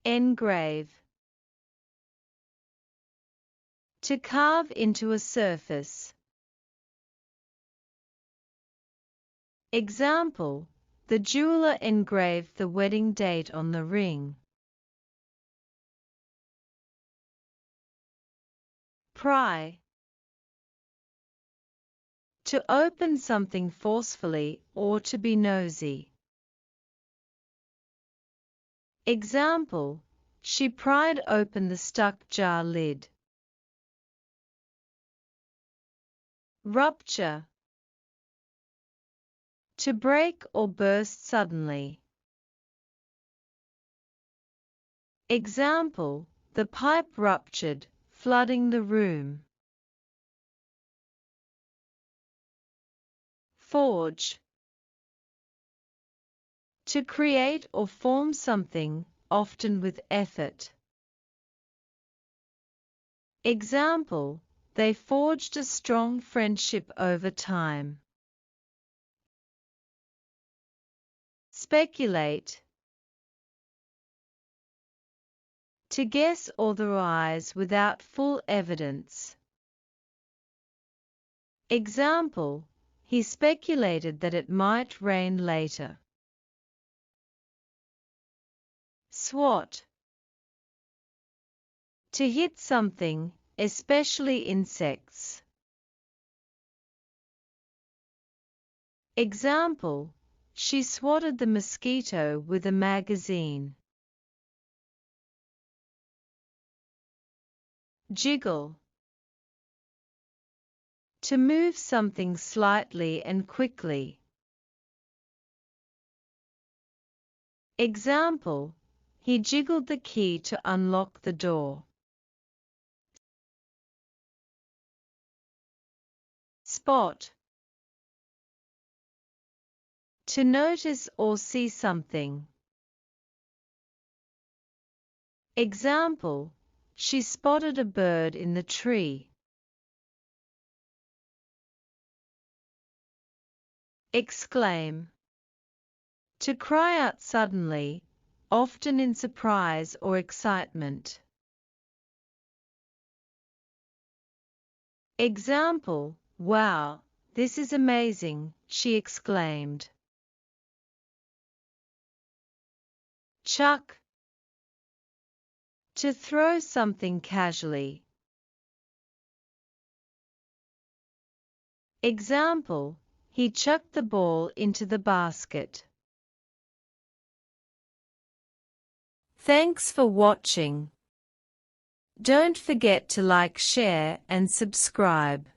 Engrave. To carve into a surface. Example: the jeweler engraved the wedding date on the ring. Pry. To open something forcefully or to be nosy. Example: she pried open the stuck jar lid. Rupture. To break or burst suddenly. Example: the pipe ruptured, flooding the room. Forge. To create or form something, often with effort. Example: they forged a strong friendship over time. Speculate. To guess or theorize without full evidence. Example: he speculated that it might rain later. Swat. To hit something, especially insects. Example: she swatted the mosquito with a magazine. Jiggle. To move something slightly and quickly. Example: he jiggled the key to unlock the door. Spot. To notice or see something. Example: she spotted a bird in the tree. Exclaim. To cry out suddenly, often in surprise or excitement. Example: wow, this is amazing, she exclaimed. Chuck. To throw something casually. Example: he chucked the ball into the basket. Thanks for watching. Don't forget to like, share, and subscribe.